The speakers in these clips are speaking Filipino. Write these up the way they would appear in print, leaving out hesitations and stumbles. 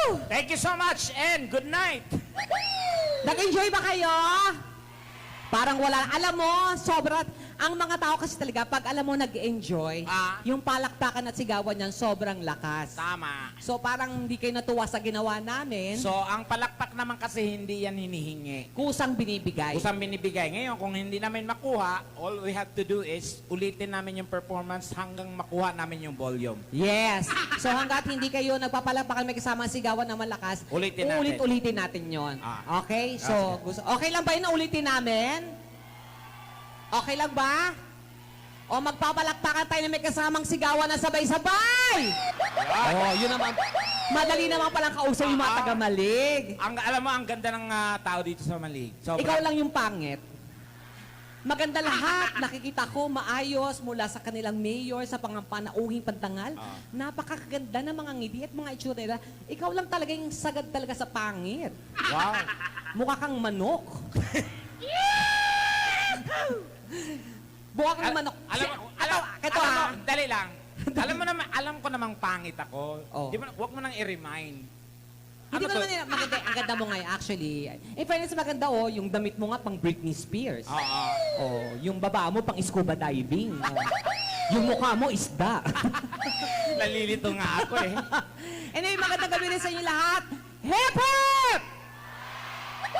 Thank you so much and good night. Nag-enjoy ba kayo? Parang wala. Alam mo, sobrang, ang mga tao kasi talaga, pag alam mo nag-enjoy, yung palakpakan at sigawan niyan, sobrang lakas. Tama. So parang hindi kayo natuwa sa ginawa namin, So, ang palakpak naman kasi hindi yan hinihingi. kusang binibigay. Kusang binibigay. Ngayon, kung hindi namin makuha, all we have to do is ulitin namin yung performance hanggang makuha namin yung volume. Yes. So hanggat hindi kayo nagpapalakpakan may kasama ang sigawan na malakas, Ulitin natin. ulit-ulitin natin yon. Okay? So, okay lang ba yun na ulitin namin? Okay lang ba? O magpapalakpakan tayo na may kasamang sigawan na sabay-sabay? Oh, yun naman. Madali naman palang kausap yung mga taga-Malig. Alam mo, ang ganda ng tao dito sa Malig. Ikaw lang yung pangit. Maganda lahat. Nakikita ko, maayos mula sa kanilang mayor, sa panauhing pantangal. Napakaganda ng mga ngiti at mga itsura nila. Ikaw lang talaga yung sagad talaga sa pangit. Wow. Mukha kang manok. Mukha kang manok. Dali lang. Alam ko namang pangit ako. Oh. Di ba, wag mo nang i-remind. Hindi mo to? naman nila, maganda, ang ganda mo nga actually. In fairness, maganda yung damit mo nga pang Britney Spears. Yung baba mo pang scuba diving. Yung mukha mo isda. Nalilito nga ako eh. Anyway, magandang gabi rin sa inyo lahat. Hip hop!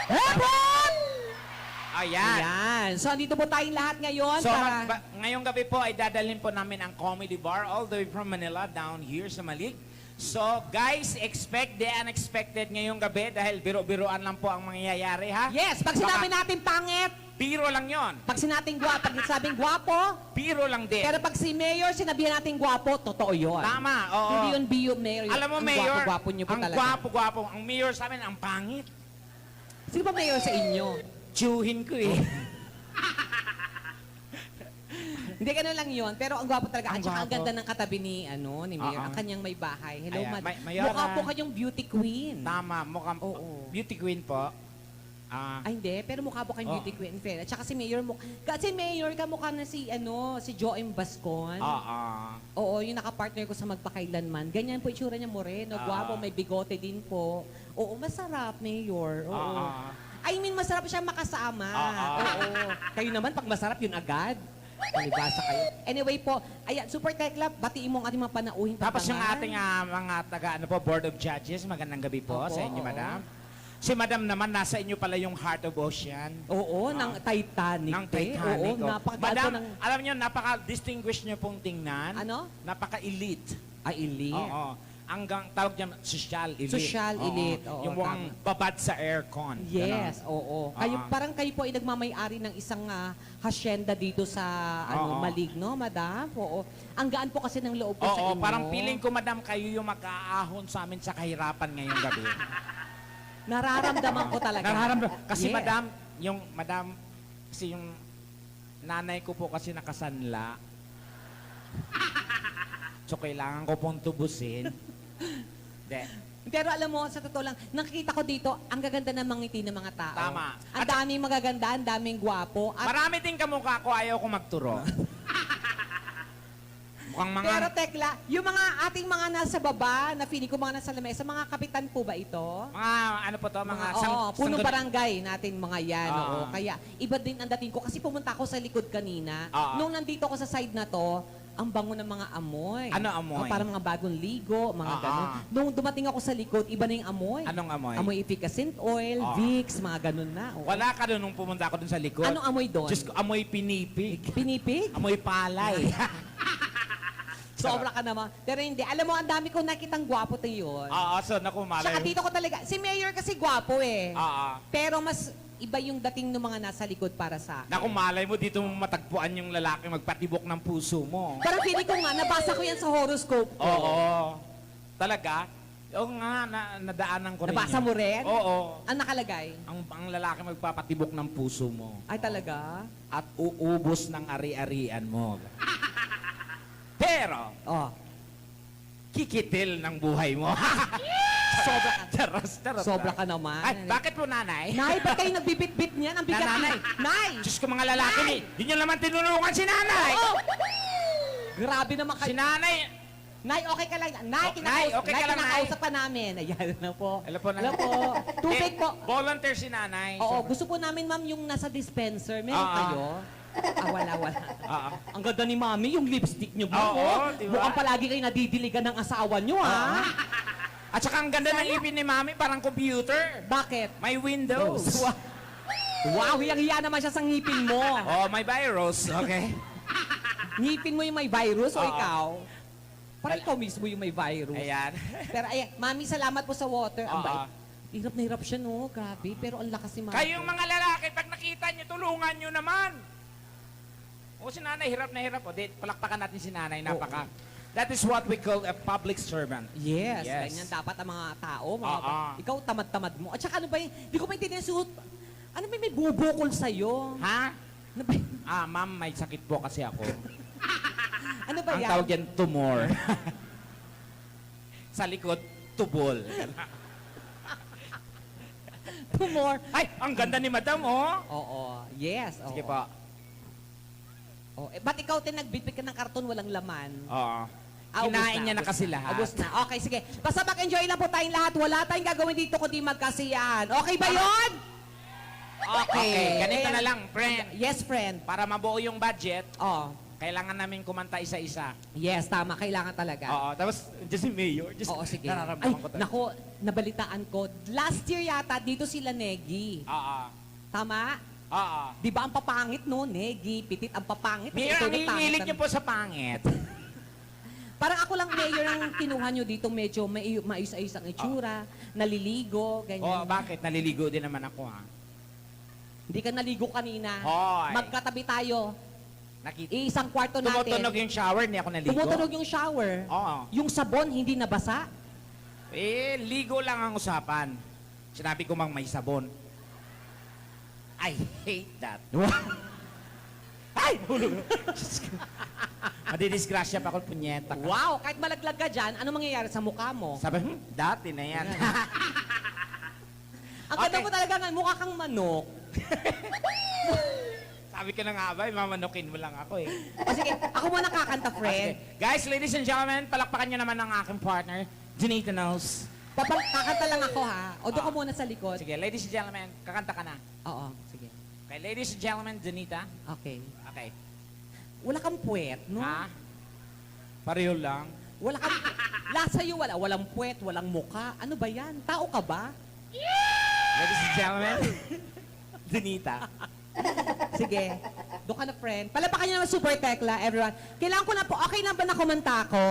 Hip hop! Ayan. Ayan. So, andito po tayong lahat ngayon. So, para... ngayong gabi po ay dadalhin po namin ang comedy bar all the way from Manila down here sa Malig. So, guys, expect the unexpected ngayong gabi dahil biro-biroan lang po ang mangyayari, ha? Yes, pag sinabi natin pangit, biro lang yon. pag sinabing gwapo, Biro lang din. pero pag si Mayor sinabihan natin gwapo, totoo yun. Tama, oo. Hindi yun biyo, Mayor. Alam mo, Ang Mayor, gwapo-gwapo niyo po ang talaga. gwapo-gwapo. Ang Mayor sa amin, ang pangit. Sino ba Mayor sa inyo? Tiyuhin ko eh. Hindi, gano'n lang yun. Pero ang gwapo talaga. At Ang saka ang gwapo. ganda ng katabi ni Mayor. Ang kanyang may bahay. Hello, Ayan, Mukha Mayora. po kayong beauty queen. Tama, mukhang Oo. beauty queen po. Ay, hindi. Pero mukha po kayong beauty queen. Fair. At saka si Mayor, kasi Mayor, kamukha na si Joem Bascon. Oo, yung nakapartner ko sa Magpakailanman. Ganyan po itsura niya, moreno. Gwapo, may bigote din po. Oo, masarap, Mayor. Oo. I mean, masarap siya makasama. Oo. Kayo naman, pag masarap, yun agad. Palibasa kayo. Anyway po, ayan, Super Tech Lab, batiin mo ang ating mga panauhin. Tapos yung ating mga Board of Judges, magandang gabi po sa inyo, Madam. Si Madam naman, nasa inyo pala yung Heart of Ocean. Oo, ng Titanic. Ng Titanic. Oo, Madam, alam nyo, napaka-distinguished nyo pong tingnan. Ano? Napaka-elite. Elite. Oo. Hanggang tawag niya, social elite. Social elite. Oo, yung mukhang babad sa aircon. Yes, Ganon. oo. Parang kayo po ay nagmamay-ari ng isang hacienda dito sa Malig, no, Madam? Oo. Ang gaan po kasi ng loob ko sa inyo. Parang feeling ko, Madam, kayo yung mag-aahon sa amin sa kahirapan ngayong gabi. Nararamdaman ko talaga. Kasi Yes. Madam, kasi yung nanay ko po kasi nakasanla. So, kailangan ko pong tubusin. Pero alam mo, sa totoo lang, nakikita ko dito, ang gaganda ng mga ngiti ng mga tao. Tama. Ang daming magaganda, ang daming gwapo. Marami din kamukha ko, ayaw ko magturo. Mukhang mga... Pero Tekla, yung mga ating mga nasa baba, na feeling ko mga nasa lamesa, mga kapitan po ba ito? Mga ano po to, mga punong barangay natin mga yan. Oo. Kaya iba din ang dating ko. Kasi pumunta ako sa likod kanina. Oo. Nung nandito ako sa side na to, ang bango ng mga amoy. Ano amoy? Parang mga bagong ligo, mga ganun. Nung dumating ako sa likod, iba na yung amoy. Anong amoy? Amoy efficacent oil, Vicks, mga ganun na. Wala ka doon nung pumunta ako doon sa likod. Anong amoy doon? Diyos ko, amoy pinipig. Pinipig? Amoy palay. Sobra ka naman. Pero hindi. Alam mo, ang dami kong nakitang gwapo tayo yun. So naku, malay. Saka dito ko talaga, si Mayor kasi gwapo eh. Oo. Pero mas iba yung dating ng mga nasa likod para sa akin. Naku, malay mo, dito mo matagpuan yung lalaki magpatibok ng puso mo. Parang feeling ko nga, nabasa ko yan sa horoscope ko. Oo. Talaga? Oo nga, nadaanan ko rin Nabasa yun. mo rin? Oo. Ang nakalagay? Ang lalaki magpapatibok ng puso mo. Ay talaga? At uubos ng ari-arian mo. Pero, kikitil ng buhay mo. Sobra ka. Charot Sobra lang. ka naman. Ay, bakit po, nanay? Nay, ba't kayo nagbibit-bit niyan? Ang bigat Nanay. Nay! Diyos ko, mga lalaki ni. Di nyo naman tinulungan si nanay. Oo! Grabe naman kayo. Si nanay, Nay, okay ka lang. Nay, Nay, okay ka lang, Nay? kinakausap pa namin. Ayan na po. Hello po, Nay. Hello po. Tubig po. Volunteer si nanay. Oo, gusto po namin, ma'am, yung nasa dispenser. Meron Ah, ah. kayo? Wala. Oo. Ang ganda ni mami, yung lipstick niyo, ma'am. Oo, oh. diba? Mukhang palagi kayo nadidiligan ng asawa niyo, ha? At saka ang ganda ng ipin ni Mami, parang computer. Bakit? May Windows. Wow, hiyang-hiya naman siya sa ngipin mo. Oh, may virus. Okay. Ngipin mo yung may virus o Oo. ikaw? Parang ikaw mismo yung may virus. Ayan. Pero ayan, mami, salamat po sa water. Ang Oo. bait. Hirap na hirap siya, no? Grabe. Pero ang lakas ni mami. Kayong mga lalaki, pag nakita nyo, tulungan nyo naman. O si nanay, hirap na hirap. O, di, palakpakan natin si nanay, napaka. That is what we call a public servant. Yes, Yes. ganyan dapat ang mga tao. Oo. Ikaw, tamad-tamad mo. At saka ano ba yun? Di ko maintindihan suot. Ano ba may bubukol sa'yo? Ha? Ano ba yun? Ma'am, may sakit po kasi ako. Ano ba Ang yan? tawag yan, tumor. Sa likod, tubol. Tumor. Ay, ang ganda ni madam, oh. Oo. Yes. Oo. Sige po. Oh, ba't ikaw nagbitbit ka ng karton walang laman? Oo. Ubos Kinain niya na ubos kasi lahat. Ubus na. Okay, sige. Basta mag-enjoy lang po tayong lahat. Wala tayong gagawin dito kundi magkasiyahan. Okay ba yon? Okay, ganito na lang, friend. Yes, friend. Para mabuo yung budget, Oh. kailangan namin kumanta isa-isa. Yes, tama. Kailangan talaga. Oo, tapos, just si Mayor. Just, Oo, sige. Ay, nararamdaman ko talaga. nako, nabalitaan ko. Last year yata, dito sila Negi. Oo. Tama? Oo. Di ba ang papangit, no? Negi, pitit ang papangit. Mayor, ang Ito, pangit hinihilig ang- niyo po sa pangit. Parang ako lang, Mayor, ang kinuha nyo dito. Medyo maayos-ayos ang itsura. Naliligo, Oo, ganyan. bakit? Naliligo din naman ako, ha? Hindi ka naligo kanina. Hoy. Magkatabi tayo. Nakita. Isang kwarto natin. Tumutunog yung shower, hindi ako naligo. Tumutunog yung shower. Oo. Yung sabon, hindi nabasa. Ligo lang ang usapan. Sinabi ko mang may sabon. I hate that. Ay! Madidisgrasya pa ako, punyeta ka. Wow, kahit malaglag ka dyan, ano mangyayari sa mukha mo? Sabi, dati na yan. Ang ganda Okay. mo talaga nga, mukha kang manok. Sabi ko na nga ba, mamanukin mo lang ako eh. O sige, ako muna kakanta, friend. Okay. Guys, ladies and gentlemen, palakpakan nyo naman ang aking partner, Janita Knows. Kakanta lang ako, ha? O doon ka muna sa likod. Sige, ladies and gentlemen, kakanta ka na. Oo, sige. Okay, ladies and gentlemen, Janita. Okay. Okay. Wala kang puwet, no? Ha? Pareho lang. Wala kang... Lasa sa'yo, wala. Walang puwet, walang muka. Ano ba yan? Tao ka ba? Ladies and gentlemen, Janita. Sige. Doon ka na, friend. Palapakan niyo naman Super Tekla, everyone. Kailangan ko na po, okay lang ba na kumanta ko?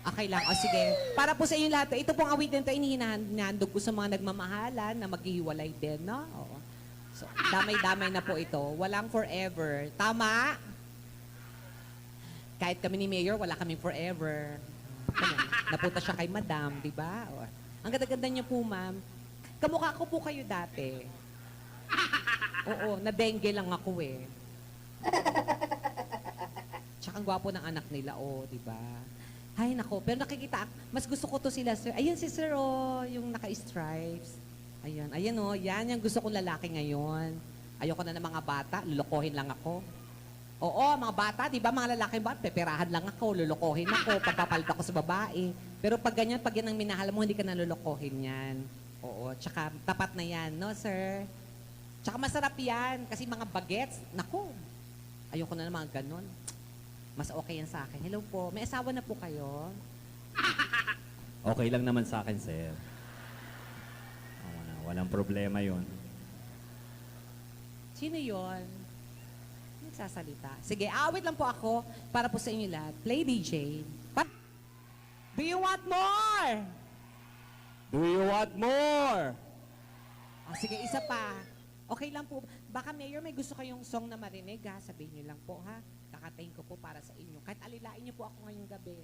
Okay lang. O sige. Para po sa inyo lahat, ito pong awitin ito, inihinandog ko sa mga nagmamahalan na maghihiwalay din, no? Oo. So, damay-damay na po ito. Walang forever. Tama? Kahit kami ni Mayor, wala kaming forever. Ano, napunta siya kay Madam, di ba? O, ang ganda-ganda niyo po, ma'am. Kamukha ko po kayo dati. Oo, na-dengue lang ako eh. Tsaka ang gwapo ng anak nila, di ba? Ay, nako. Pero nakikita, mas gusto ko to sila, sir. Ayun si sir, yung naka-stripes. Ayan, yan yung gusto kong lalaki ngayon. Ayoko na ng mga bata, lulukohin lang ako. Oo, mga bata, di ba, mga lalaki ba, peperahan lang ako, lulukohin ako, pagpapalit ako sa babae. Pero pag ganyan, pag yan ang minahal mo, hindi ka na lulukohin yan. Oo, tsaka tapat na yan, no, sir? Tsaka masarap yan, kasi mga bagets, nako, ayoko na ng mga ganon. Mas okay yan sa akin. Hello po, may asawa na po kayo? Okay lang naman sa akin, sir. Walang problema yon. Sino yon? Nagsasalita. Sige, awit lang po ako para po sa inyo lahat. Play DJ. Do you want more? Do you want more? Sige, isa pa. Okay lang po. Baka Mayor, may gusto kayong song na marinig, ha? Sabihin niyo lang po, ha? Kakatayin ko po para sa inyo. Kahit alilain niyo po ako ngayong gabi.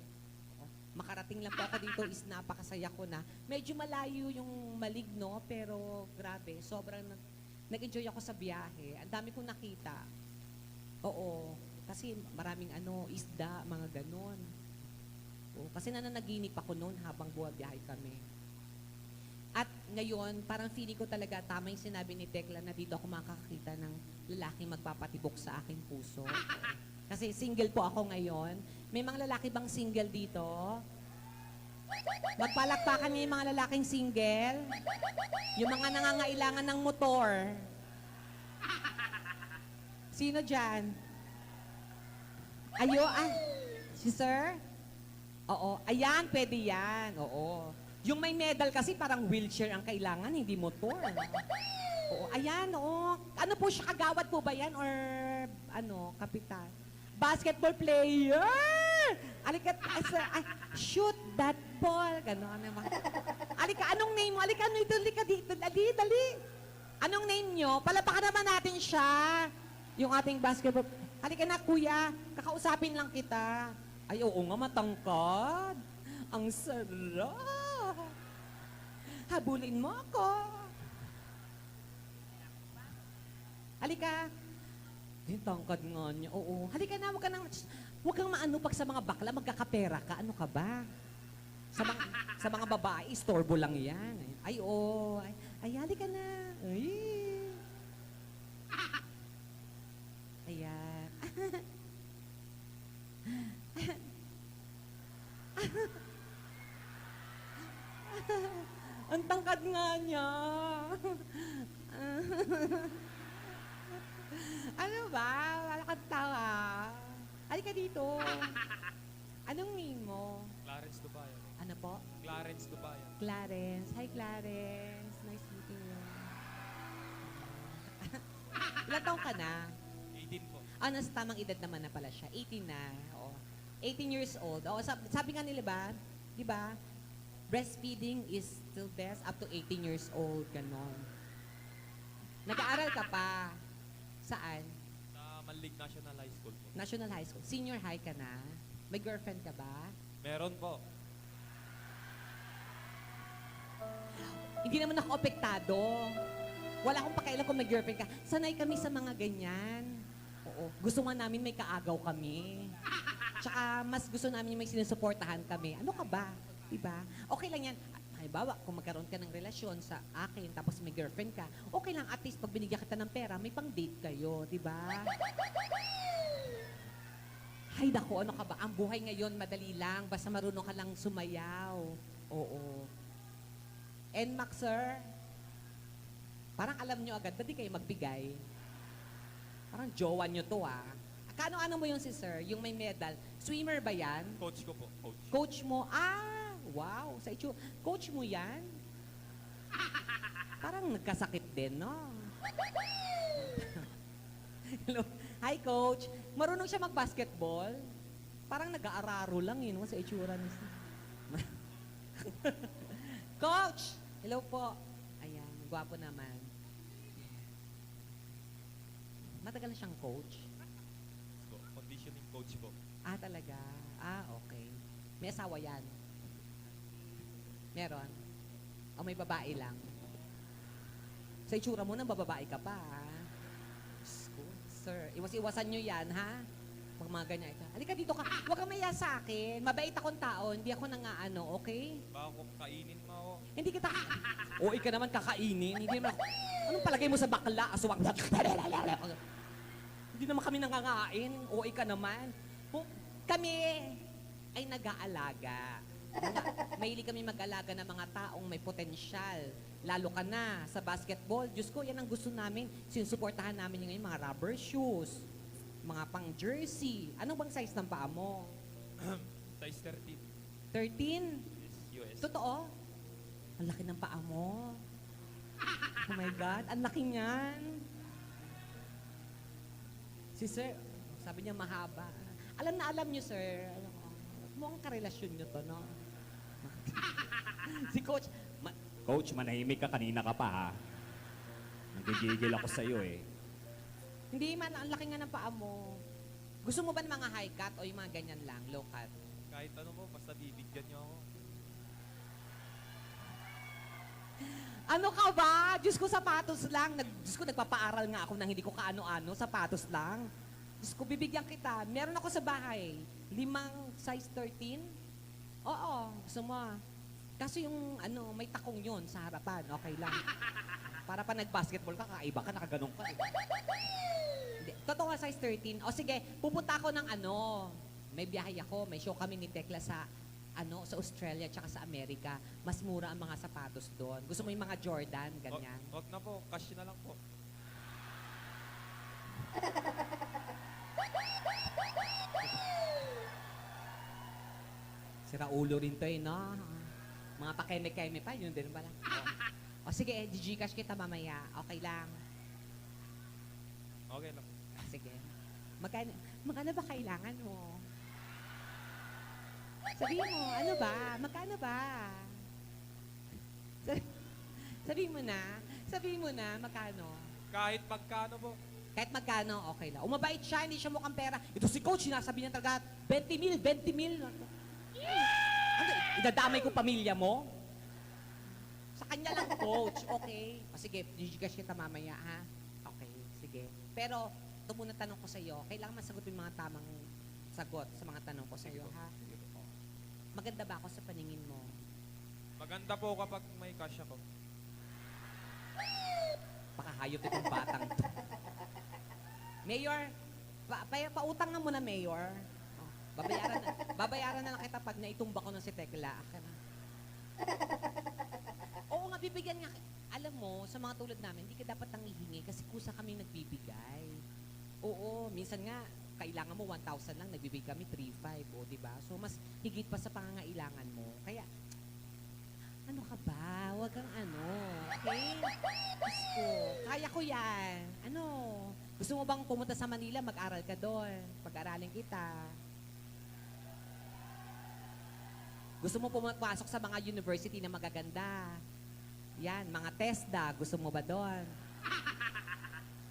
Makarating lang po ako dito is napakasaya ko na. Medyo malayo yung Maligno, pero grabe, sobrang nag-enjoy ako sa biyahe. Ang dami kong nakita. Oo, kasi maraming isda, mga ganon. Oo, kasi nananaginip ako noon habang buwabiyahe kami. At ngayon, parang feeling ko talaga tama yung sinabi ni Tekla na dito ako makakakita ng lalaking magpapatibok sa aking puso. Kasi single po ako ngayon. May mga lalaki bang single dito? Magpalakpakan niyo yung mga lalaking single. Yung mga nangangailangan ng motor. Sino dyan? Si sir? Oo. Ayan, pwede yan. Oo. Yung may medal kasi parang wheelchair ang kailangan, hindi motor. Oo. Ayan, oo. Ano po siya, kagawad po ba yan? Or kapitan? Basketball player! Alika, shoot that ball. Ganon naman. Alika, anong name mo? Alika, alika dito. Dali. Anong name nyo? Palapakan naman natin siya. Yung ating basketball. Halika na, kuya. Kakausapin lang kita. Ay, oo nga, matangkad. Ang sarap. Habulin mo ako. Halika. Yung tangkad nga niya. Oo. Halika na, huwag kang maano pag sa mga bakla, magkakapera ka. Ano ka ba? Sa mga babae, istorbo lang yan. Ay, oo. Ay, halika na. Ay. Ayan. Ang tangkad nga niya. Ano ba? Wala kang tawa. Halika dito. Anong name mo? Clarence Dubayan. Ano po? Clarence Dubayan. Clarence. Hi, Clarence. Nice meeting you. Ilan taong ka na? 18 po. Nasa tamang edad naman na pala siya. 18 na. Oo. 18 years old. Oo, sabi nga nila ba, di ba, breastfeeding is still best up to 18 years old. Ganon. Nag-aaral ka pa. Saan? Sa Manlig National High School po. National High School. Senior high ka na? May girlfriend ka ba? Meron po. Hindi naman ako apektado. Wala akong pakialam kung may girlfriend ka. Sanay kami sa mga ganyan. Oo. Gusto nga namin may kaagaw kami. Tsaka mas gusto namin yung may sinusuportahan kami. Ano ka ba? Diba? Okay lang yan. Halimbawa, kung magkaroon ka ng relasyon sa akin, tapos may girlfriend ka, okay lang at least pag binigyan kita ng pera, may pang-date kayo, diba? Hay dako, ano ka ba? Ang buhay ngayon, madali lang. Basta marunong ka lang sumayaw. Oo. NMAX, sir? Parang alam nyo agad, ba't di kayo magbigay? Parang jowa nyo to, ah. Kaano-ano mo yung si sir? Yung may medal. Swimmer ba yan? Coach ko po. Coach. Coach mo? Wow. Sa itsura. Coach mo yan? Parang nagkasakit din, no? Hello. Hi, Coach. Marunong siya mag-basketball? Parang nag-aararo lang, no? Sa itsura niya. Coach! Hello po. Ayan, gwapo naman. Matagal na siyang coach? Conditioning coach po. Talaga? Okay. May asawa yan? Meron? O may babae lang? Sa itsura mo, nang bababae ka pa, ha? Sir, iwas-iwasan nyo yan, ha? Pag mga ganyan. Halika dito ka. Huwag kang maya sa akin. Mabait akong tao. Hindi ako nangaano, okay? Baka kung kainin mo ako. Hindi kita... O, ika naman kakainin. Hindi naman ako... Anong palagay mo sa bakla? Aswang... Hindi naman kami nangangain. O, ika naman. Kami ay nag-aalaga. Mahilig kami mag-alaga ng mga taong may potensyal. Lalo ka na sa basketball. Diyos ko, yan ang gusto namin. Sinusuportahan namin yung mga rubber shoes, mga pang-jersey. Ano bang size ng paa mo? Size 13. 13? US. Totoo? Ang laki ng paa mo. Oh my God, ang laki niyan. Si Sir, sabi niya mahaba. Alam na alam niyo, Sir. Mukhang karelasyon niyo to, no? Si Coach, Coach, manahimik ka. Kanina ka pa, ha? Nagigigil ako sa'yo, eh. hindi man, ang laki nga ng paa mo. Gusto mo ba ng mga high cut o yung mga ganyan lang, low cut? Kahit ano po, basta bibigyan niyo ako. Ano ka ba? Diyos ko, sapatos lang. Diyos ko, nagpapaaral nga ako nang hindi ko kaano-ano, sapatos lang. Diyos ko, bibigyan kita. Meron ako sa bahay. 5 size 13? Oo, gusto mo. Kaso yung, may takong yun sa harapan. Okay lang. Para pa nag-basketball ka, kakaiba ka, nakaganon ka. Hindi. Totoo nga, size 13. O sige, pupunta ako ng ano. May biyahe ako, may show kami ni Tekla sa sa Australia tsaka sa Amerika. Mas mura ang mga sapatos doon. Gusto mo yung mga Jordan, ganyan? Wag na po, cash na lang po. Sira ulo rin to no? Mga pakeme-keme pa, yun din pala. O sige, Gcash kita mamaya. Okay lang. Okay lang. Sige. Magkano ba kailangan mo? Sabihin mo, ano ba? Magkano ba? Sabihin mo na. Sabihin mo na, magkano? Kahit magkano po. Kahit magkano, okay lang. Umabait siya, hindi siya mukhang pera. Ito si Coach, sinasabi niya talaga, 20 mil, 20 mil. Ano, idadamay ko pamilya mo? Sa kanya lang, Coach. Okay. O sige, Gcash kita mamaya, ha? Okay, sige. Pero, ito muna tanong ko sa iyo. Kailangan masagot yung mga tamang sagot sa mga tanong ko sa iyo, ha? Maganda ba ako sa paningin mo? Maganda po kapag may cash ako. Pakahayop itong batang to. Mayor, pautang na muna, Mayor. Oh, babayaran na lang kita pag naitumba ko ng si Tekla. Oo nga, bibigyan nga. Alam mo, sa mga tulad namin, hindi ka dapat nangihingi kasi kusa kami nagbibigay. Oo, minsan nga, kailangan mo 1,000 lang, nagbibigay kami 3,500, o diba? So, mas higit pa sa pangangailangan mo. Kaya, ano ka ba? Huwag kang ano, okay? Gusto, kaya ko yan. Ano? Gusto mo bang pumunta sa Manila, mag-aral ka doon? Pag-aralin kita. Gusto mo pumasok sa mga university na magaganda? Yan, mga TESDA. Gusto mo ba doon?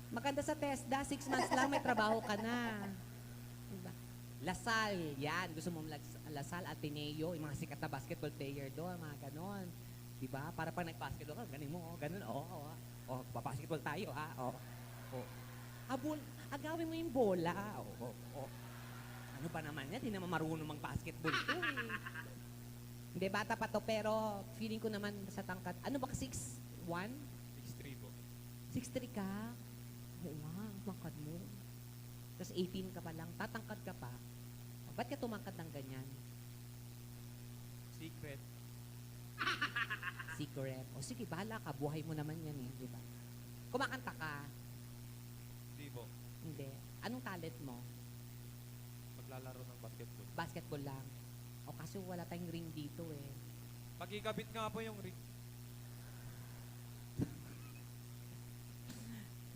Maganda sa TESDA, 6 months lang, may trabaho ka na. Diba? Lasal, yan. Gusto mo Lasal, Ateneo, yung mga sikat na basketball player doon, mga ganon. Diba? Para pag nag-basketball ka, ganin mo, ganon, babasketball tayo, ha? Agawin mo yung bola. Ano ba naman yan? Hindi naman marunong mag-basketball to, eh. Hindi, bata pa to, pero feeling ko naman sa tangkat. Ano ba, 6'1"? 6'3 po. 6'3 ka? Oo nga, tangkad mo. Tapos 18 ka pa lang, tatangkad ka pa. Ba't ka tumangkad ng ganyan? Secret. Secret. O sige, bahala ka. Buhay mo naman yan eh, di ba? Kumakanta ka? Hindi po. Hindi. Anong talent mo? Maglalaro ng basketball. Basketball lang. O kasi wala tayong ring dito eh. Pag-ikabit nga po yung ring.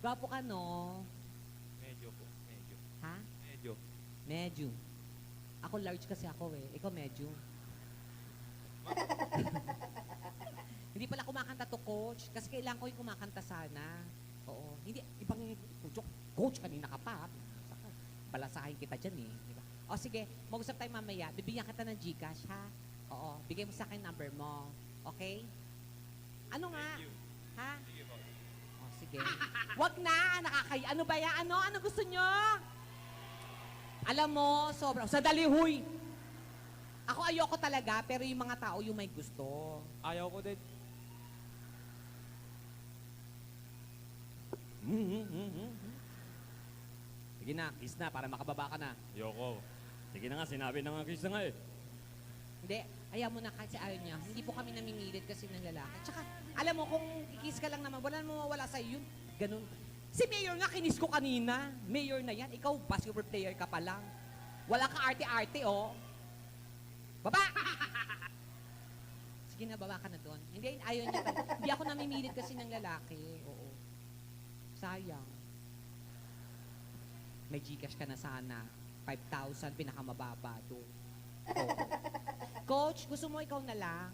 Gwapo ka, no? Medyo po. Medyo. Ha? Medyo. Medyo. Ako large kasi ako eh. Ikaw medyo. Hindi pala kumakanta to, Coach. Kasi kailangan ko yung kumakanta sana. Oo. Hindi, ibang Coach, kanina ka pa. Saka, balasahin kita dyan eh. Diba? O sige, mag-usap tayo mamaya. Bibigyan kita ng Gcash, ha? Oo. Bigay mo sa akin number mo. Okay? Ano nga? Thank you. Ha? Sige po. O sige. Wag na! Nakakaya. Ano ba yan? Ano? Ano gusto nyo? Alam mo, sobra. Sadali, huy! Ako ayoko talaga, pero yung mga tao yung may gusto. Ayaw ko din. Sige na, kiss na para makababa ka na. Ayoko. Sige na nga, sinabi na nga kiss na nga eh. Hindi, ayaw mo na kasi ayaw niya. Hindi po kami namimilit kasi ng lalaki. Tsaka, alam mo, kung kikis ka lang naman, wala namang mawala sa'yo yun. Ganun. Si Mayor nga, kinis ko kanina. Mayor na yan. Ikaw, basketball player ka pa lang. Wala ka arte-arte, oh. Baba! Sige na, baba ka na doon. Hindi, ayaw niya. Hindi ako namimilit kasi ng lalaki. Oo. Sayang. May Gcash ka na sana. 5,000, pinakamababa doon. Oo. Coach, gusto mo ikaw na lang?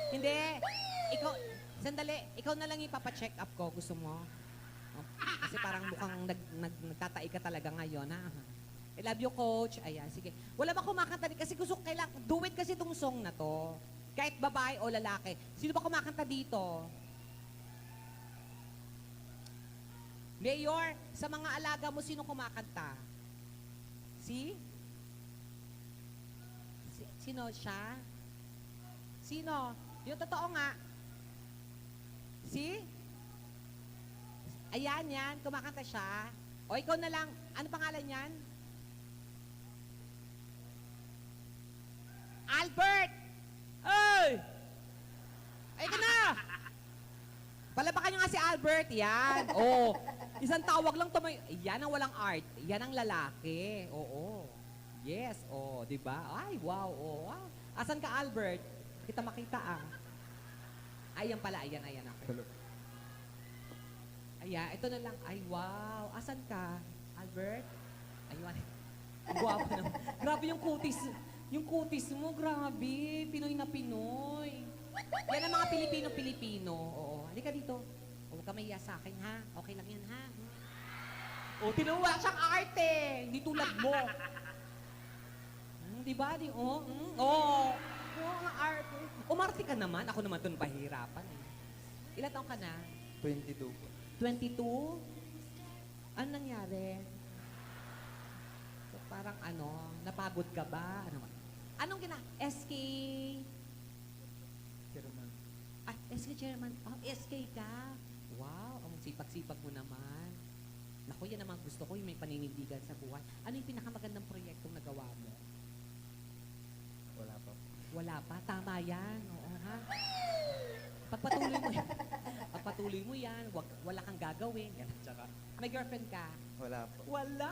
Hindi. Ikaw, sandali. Ikaw na lang ipapacheck up ko. Gusto mo? Oh, kasi parang mukhang nagtatai ka talaga ngayon, ha? I love you, Coach. Ayan, sige. Wala ba kumakanta din? Kasi gusto ko kailangan, do it kasi itong song na to. Kahit babae o lalaki. Sino ba kumakanta dito? Mayor, sa mga alaga mo, sino kumakanta? Sino siya? Sino? Yung totoo nga. Ayan, yan. Kumakanta siya. O, ikaw na lang. Ano pangalan yan? Albert! Ay! Ay ka na! Palabakan nyo nga si Albert. Yan. Oh, isang tawag lang to. Yan ang walang art. Yan ang lalaki. Oo. Yes. Oh, di ba? Ay, wow. Oh, wow. Asan ka, Albert? Kita makita ah. Ayan pala. Ayan. Okay. Ayan, ito na lang. Ay, wow. Asan ka, Albert? Ayun. Ang gwapo naman. Grabe yung kutis. Yung kutis mo, grabe. Pinoy na Pinoy. Yan ang mga Pilipino-Pilipino. Oo. Halika dito. Huwag ka mahiya sa akin, ha? Okay lang yan, ha? O, tinuwa siyang arte. Hindi tulad mo. Di ba? Oo, ang arte. Umarte ka naman. Ako naman doon pahirapan. Eh. Ilan taong ka na? 22 po. 22? Ano nangyari? So, parang napagod ka ba? Anong SK? Chairman. Ah, SK Chairman. Oh, SK ka? Wow, ang sipag-sipag mo naman. Naku, yan naman gusto ko, yung may paninindigan sa buhay. Ano yung pinakamagandang proyektong nagawa mo? Wala pa po. Wala pa? Tama yan. Oo, ha? Pagpatuloy mo yan. Pagpatuloy mo yan, wala kang gagawin. Yan. Tsaka, may girlfriend ka? Wala po. Wala!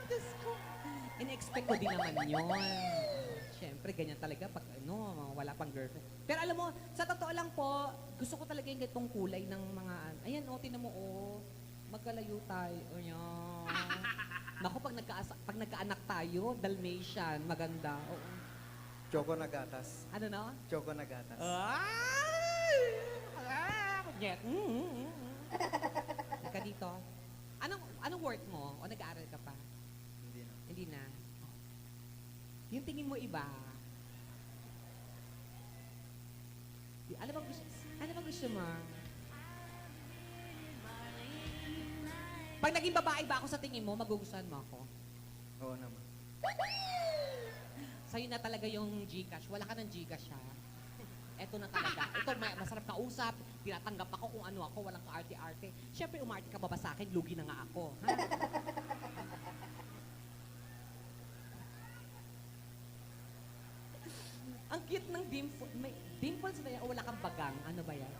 Diyos ko. In-expect ko din naman yun. Siyempre, ganyan talaga pag wala pang girlfriend. Pero alam mo, sa totoo lang po, gusto ko talaga yung ganitong kulay ng mga, ayan tinan mo magkalayo tayo. Ayan. Naku, pag nagkaanak tayo, Dalmatian, maganda. Oo. Choco na gatas. Ano na? Choco na gatas. Ay! Nyet. Ka dito. Anong work mo? O nag-aaral ka pa? Hindi na. Hindi na. Yung tingin mo iba. Ano bang gusto mo? Pag naging babae ba ako sa tingin mo, magugustuhan mo ako? Oo naman. Sa'yo na talaga yung Gcash. Wala ka ng Gcash, ha? Eto na talaga. Ito, masarap ka usap. Tinatanggap ako kung ano ako. Walang ka-arte-arte. Siyempre, umarte ka ba sa akin? Lugi na nga ako. Ha? Ang cute ng dimple. May dimples ba yan o wala kang bagang? Ano ba yan?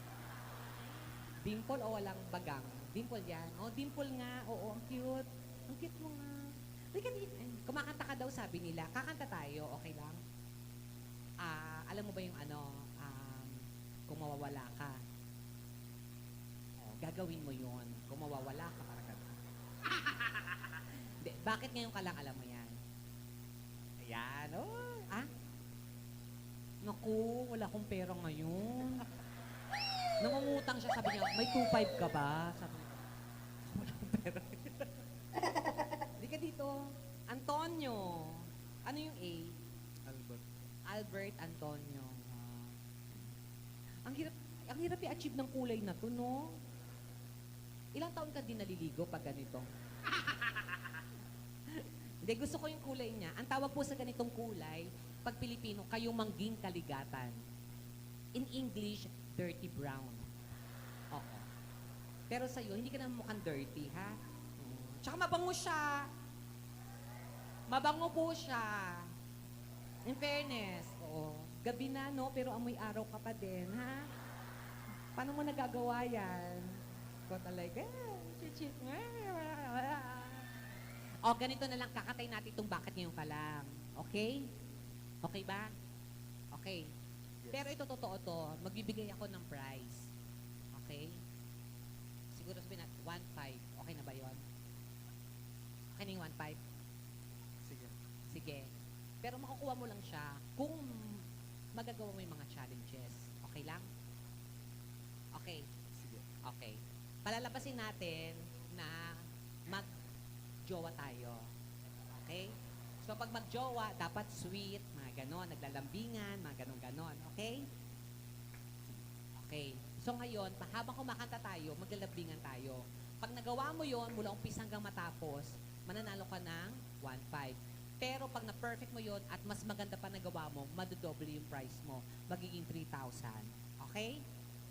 Dimple o walang bagang? Dimple yan. Oh, dimple nga. Oo, ang cute. Ang cute mo nga. Kumakanta ka daw, sabi nila. Kakanta tayo, okay lang? Alam mo ba yung kung mawawala ka? Gagawin mo yon. Kung mawawala ka, para ka. Bakit ngayon ka lang alam mo yan? Ayan, Naku, wala akong pera ngayon. Nangungutang siya, sabi niya, may 2.5 ka ba? Sabi niya, wala akong pera. Di ka dito. Antonio. Ano yung A? Albert. Albert Antonio. Ang hirap i-achieve ng kulay na to, no? Ilang taon ka din naliligo pag ganito? Hindi, gusto ko yung kulay niya. Ang tawag po sa ganitong kulay, pag Pilipino, kayong mangging kaligatan. In English, dirty brown. Oo. Pero sa'yo, hindi ka naman mukhang dirty, ha? Tsaka mabango siya. Mabango po siya. In fairness, oo. Gabi na, no? Pero amoy araw ka pa din, ha? Paano mo nagagawa yan? Ikaw talaga, chichit mo. O, ganito na lang, kakatay natin itong bakit ngayon ka lang. Okay? Okay ba? Okay. Yes. Pero ito totoo to, magbibigay ako ng prize. Okay? Siguro sabihin natin, 1.5. Okay na ba yon? Okay na yung 1.5? Sige. Sige. Pero makukuha mo lang siya kung magagawa mo yung mga challenges. Okay lang? Okay. Sige. Okay. Palalabasin natin na mag-jowa tayo. Okay? So, pag mag-jowa, dapat sweet, mga ganon, naglalambingan, mga ganon-ganon. Okay? Okay. So, ngayon, habang kumakanta tayo, maglalambingan tayo. Pag nagawa mo yon mula umpisa hanggang matapos, mananalo ka ng 1.5. Pero pag na-perfect mo yon at mas maganda pa nagawa mo, madodoble yung price mo. Magiging 3,000. Okay?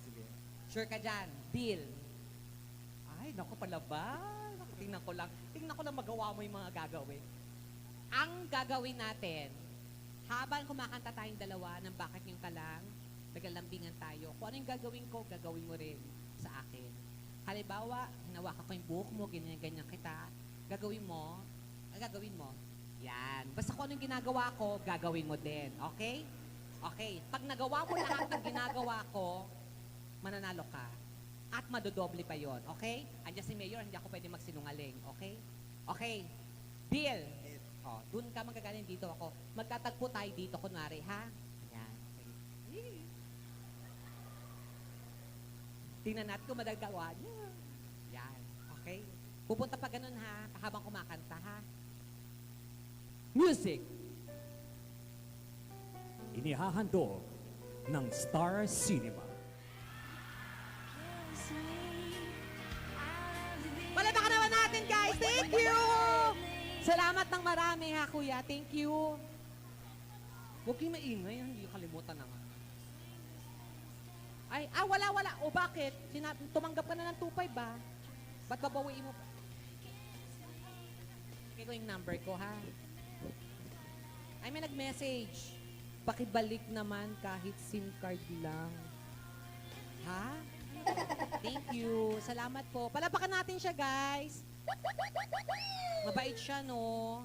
Sige. Sure ka dyan? Deal? Ay, naku, palaban. Naku, tingnan ko lang magawa mo yung mga gagawin. Ang gagawin natin, habang kumakanta tayong dalawa ng Bakit Yung Kalang, nagalambingan tayo. Kung ano yung gagawin ko, gagawin mo rin sa akin. Halimbawa, hinawakan ko yung buhok mo, ganyan-ganyan kita. Gagawin mo, yan. Basta kung ano yung ginagawa ko, gagawin mo din. Okay? Okay. Pag nagawa mo lahat ng ginagawa ko, mananalo ka. At madodoble pa yon. Okay? Andiyan si Mayor, hindi ako pwede magsinungaling. Okay? Okay. Deal. Oh, dun ka magagaling, dito ako. Magtatagpo tayo dito, kunwari, ha? Yan. Sige. Tingnan natin kung madagawa niya. Yan. Okay? Pupunta pa ganun, ha? Habang kumakanta, ha? Music! Inihahandog ng Star Cinema. Palabakan naman natin, guys! Thank you! Salamat ng marami, ha, kuya. Thank you. Huwag kayong maingay, ha? Hindi kalimutan na nga. Ay, wala. O bakit? Tumanggap ka na ng 2.5 ba? Ba't babawiin mo pa? Kaya ko yung number ko, ha? Ay, may nag-message. Pakibalik naman kahit SIM card lang. Ha? Thank you. Salamat po. Palapakan natin siya, guys. Mabait siya, no?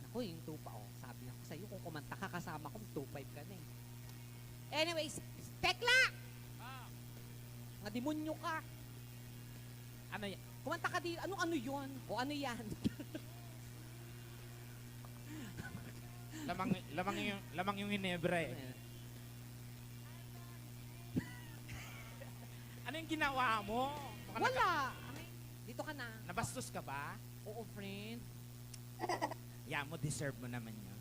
Naku, yung 2 pa, oh. Sabi ako sa'yo, kung kumanta ka kasama ko, 2.5 ka na eh. Anyways, Tekla! Mga demonyo ka. Ano yan? Kumanta ka dito. Ano yun? O ano yan? lamang yung Hinebra eh. Ano yung ginawa mo? Wala. Ay, dito ka na. Nabastos ka ba? Oo, friend. Yeah, mo deserve mo naman yun.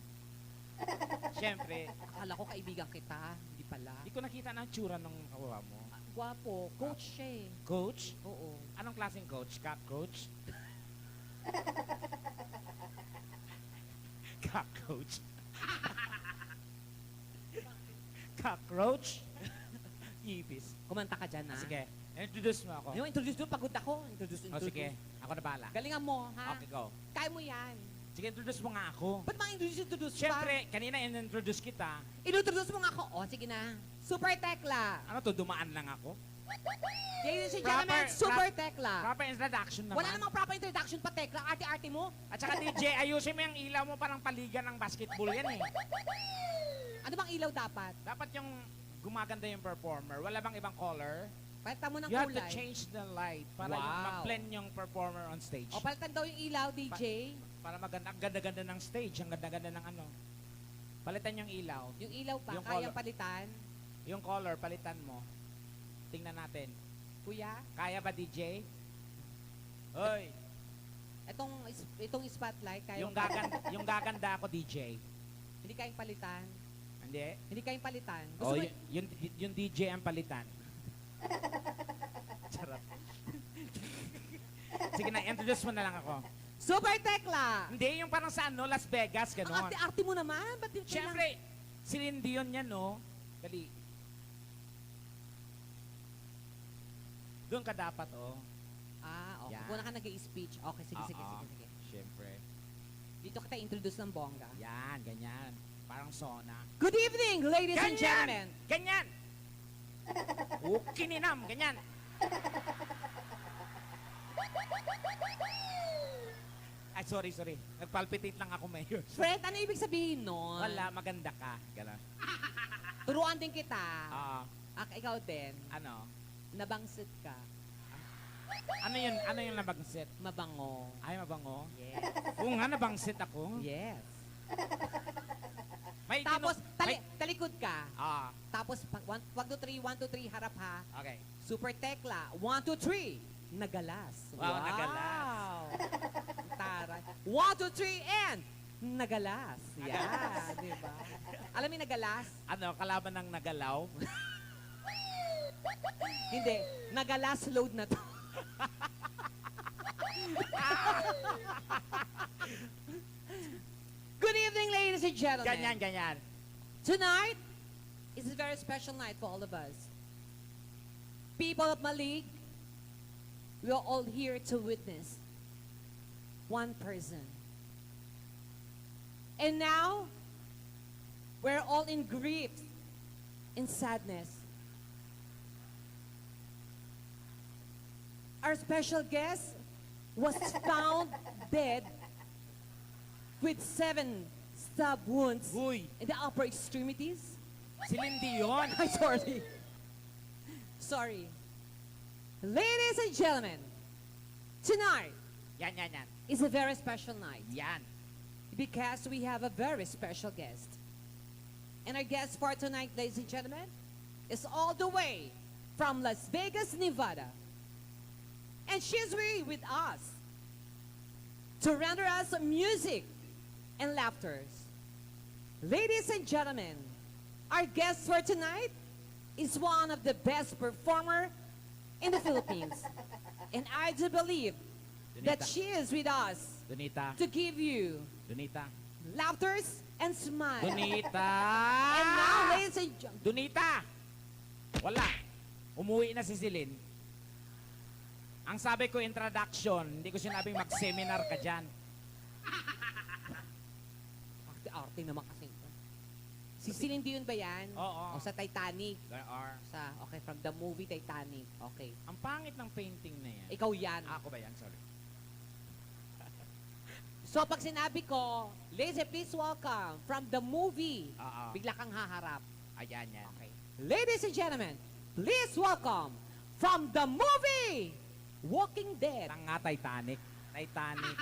Siyempre, Akala ko kaibigan kita. Hindi pala. di ko nakita ng tsura ng kawawa mo. Gwapo. Coach siya eh. Coach? Oo. Anong klaseng coach? Coach? Coach? Cockroach? Ibis. Kumanta ka dyan, ha? Sige, introduce mo ako. Yung introduce mo, pagod ako. Introduce. Sige, ako na bahala. Galingan mo, ha? Okay, go. Kaya mo yan. Sige, introduce mo nga ako. Ba't ma-introduce pa? Siyempre, kanina in-introduce kita. Introduce mo nga ako. O, sige na. Super Tekla. Ano to, dumaan lang ako? Ladies and gentlemen, Super Tekla. Proper introduction naman. Wala namang proper introduction pa, Tekla. Arte-arte mo. At saka DJ, ayusin mo yung ilaw mo, parang paligan ng basketball yan eh. Ano bang ilaw dapat? Dapat yung gumaganda yung performer. Wala bang ibang color? Palitan mo ng You have to kulay. change the light para yung Wow. mag-blend yung performer on stage. O, palitan daw yung ilaw, DJ. Para maganda, ang ganda-ganda ng stage, ang ganda-ganda ng ano. Palitan yung ilaw. Yung ilaw pa, Yung kaya color. palitan. Yung color, palitan mo. Tingnan natin. Kuya, Kaya ba, DJ? Hoy, itong spotlight, kaya yung gaganda ako, DJ. hindi kayang palitan. Hindi? Hindi kayang palitan. Oh, Gusto mo, yung DJ ang palitan. Charot. Sige na, introduce mo na lang ako. Super Tekla! Hindi, yung parang sa ano, Las Vegas, Ang gano'n. arte-arte mo naman. Ba't yun Siyempre, si Lindy yun yan, no? Dali. Doon ka dapat, oh. Okay. Yan. Wala ka nag-i-speech. Okay, sige. Oo. Siyempre. Dito kita introduce ng bongga. Yan, ganyan. Parang sauna. Good evening, ladies and gentlemen. Ganyan! Kininam, ganyan. Ay, sorry. Nagpalpitate lang ako, Mayor. Friend, ano ibig sabihin nun? Wala, maganda ka. Gano'n. Turuan din kita. Ikaw din. Ano? Nabangsit ka. Ano yun? Ano yung nabangsit? Mabango. Ay, mabango? Yes. Oo nga, nabangsit ako. Yes. May Tapos, may- talikod ka. Ah, Tapos, 1, 2, 3, 1, 2, 3, harap ha. okay. Super Tekla, 1, 2, 3. Nagalas. Wow, nagalas. Taray. 1, 2, 3, and nagalas. Yan, di ba? Alam mo yung nagalas? Ano, kalaban ng nagalaw? Hindi. Nagalas load na to. Good evening, ladies and gentlemen. Ganyan. Tonight is a very special night for all of us. People of Malig, We are all here to witness one person. And now, we're all in grief, in sadness. Our special guest was found dead with 7 stab wounds Uy, in the upper extremities. si Lindy yun. I'm sorry. Sorry. Ladies and gentlemen, tonight Yan, yan, yan. is a very special night Yan. because we have a very special guest. And our guest for tonight, ladies and gentlemen, is all the way from Las Vegas, Nevada. And she's here with us to render us music and laughter. Ladies and gentlemen, our guest for tonight is one of the best performer in the Philippines. And I do believe that Donita. she is with us Donita. to give you Donita. laughters and smiles. Donita! And now, ladies and gentlemen, Donita! Wala. Umuwi na si Celine. Ang sabi ko introduction, hindi ko sinabing mag-seminar ka dyan. arte naman kasi ito. Si Celine Dion ba yan? Oo. O sa Titanic? There are. Okay, from the movie Titanic. Okay. Ang pangit ng painting na yan. Ikaw yan. Ako ba yan? Sorry. So pag sinabi ko, ladies, please welcome from the movie, Oo. bigla kang haharap. Ayan yan. Okay. Ladies and gentlemen, please welcome from the movie Walking Dead. Tanga Titanic. Titanic.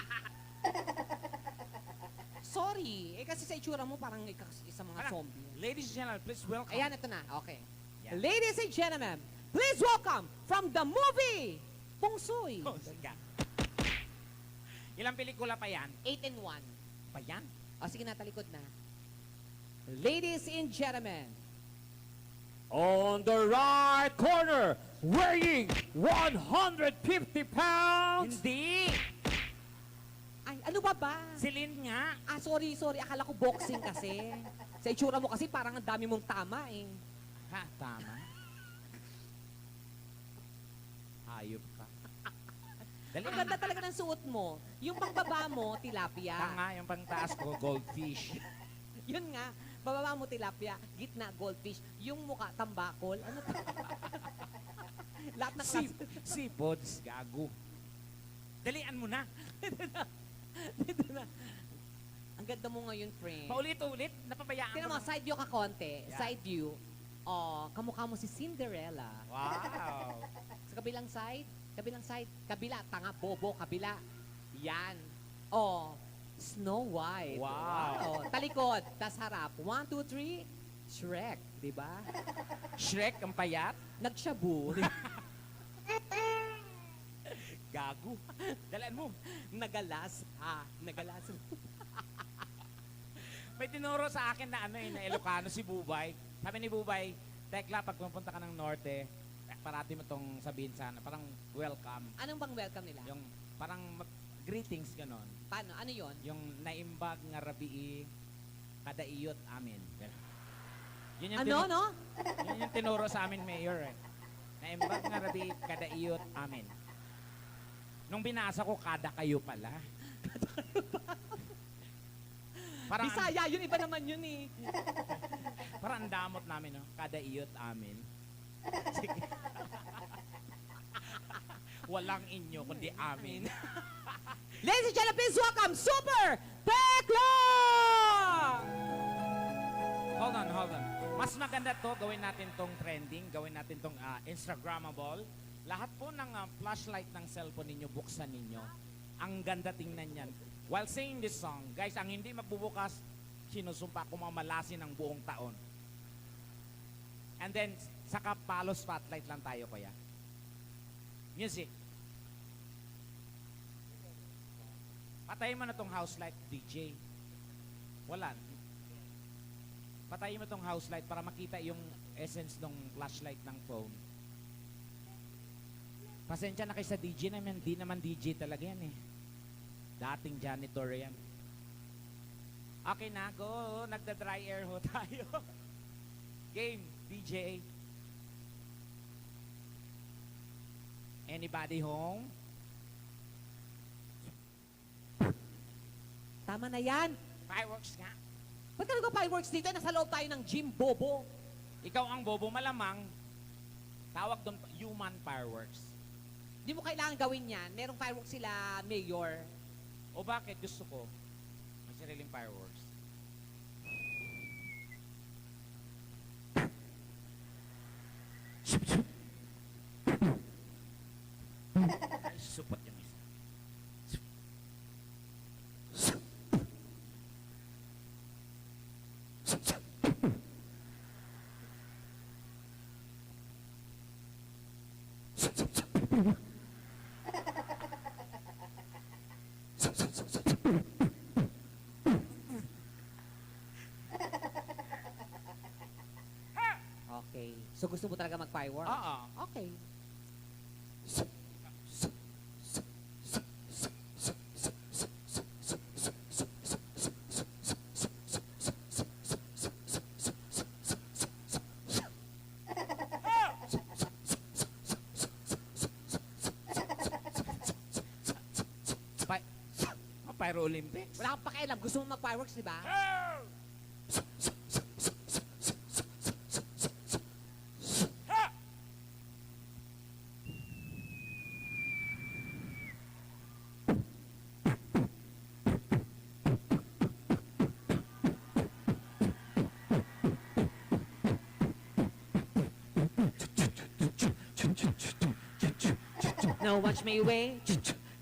Sorry, kasi sa itsura mo parang isa mga Parang, zombie. Ladies and gentlemen, please welcome. Ayan, ito na. Okay. Yan. Ladies and gentlemen, please welcome from the movie Feng Shui. Oh, sige. Ilang pelikula pa yan? 8 and 1. Pa yan? O sige na, talikod na. Ladies and gentlemen, On the right corner, weighing 150 pounds, Hindi! ay, ano ba? Celine nga. Ah, sorry. Akala ko boxing kasi. Sa itsura mo kasi parang ang dami mong tama eh. Ha, tama. Hayop ka. Dali. Ang ganda talaga ng suot mo. Yung pangbaba mo, tilapia. Tanga, yung pangtaas ko, goldfish. Yun nga, bababa mo tilapia, gitna goldfish, yung mukha tambakol. Ano to? Lahat ng klase. Seafoods, gago. Dalian mo na. Dito na. Ang ganda mo ngayon, friend. Paulit-ulit, napabayaan Tingnan ko mo, na. side view ka konti. Yeah. Side view. Oh, kamukha mo si Cinderella. Wow. Sa kabilang side, kabila, tanga, bobo, kabila. Yan. Oh, Snow White. Wow. Talikod, tas harap. 1, 2, 3, Shrek, di ba? Shrek, ang payat. Nagshabu. Gago. Dalian mo. Nagalas. Nagalas. May tinuro sa akin na ano na Ilocano si Bubay. Sabi ni Bubay, Tekla, pag pumunta ka ng Norte, parati mo tong sabihin sana, parang welcome. Anong bang welcome nila? Yung parang greetings ganon. Paano? Ano yon? Yung naimbag nga rabii, kada iyot amin. Ganon. Yun yung Ano, no? Yun yung tinuro sa amin, Mayor. Eh. Naimbag nga rabii, kada iyot amin. Nung binasa ko, kada kayo pala. Parang, Bisaya, yun iba naman yun eh. parang ang damot namin, no? Kada iyot amin. Sige. Walang inyo, kundi amin. Ladies and gentlemen, please welcome Super Tekla! Hold on. Mas maganda to, gawin natin tong trending, gawin natin tong Instagrammable. Lahat po ng flashlight ng cellphone ninyo, buksan ninyo. Ang ganda tingnan yan. While singing this song, guys, ang hindi magbubukas, sinusumpa ko mamalasin ng buong taon. And then, saka palo spotlight lang tayo, kuya. Music. Patayin mo na tong house light, DJ. Wala. Patayin mo tong house light para makita yung essence ng flashlight ng phone. Pasensya na kayo sa DJ naman, di naman DJ talaga yan eh. Dating janitor yan. Okay na, go. Nagda-dry air ho tayo. Game, DJ. Anybody home? Tama na yan. Fireworks nga. Ba't ka nag-fireworks dito? Nasa loob tayo ng gym, bobo. Ikaw ang bobo malamang. Tawag doon human fireworks. Di mo kailangan gawin yan. Merong fireworks sila, Mayor. O bakit gusto ko? May sariling fireworks. Ay, supot yung isa. Okay. So gusto mo talaga mag-fireworks? Oo. Okay. Pi- Pyro Olympics? Wala kang pakialam. Gusto mo mag-fireworks, di ba? Now watch me wait.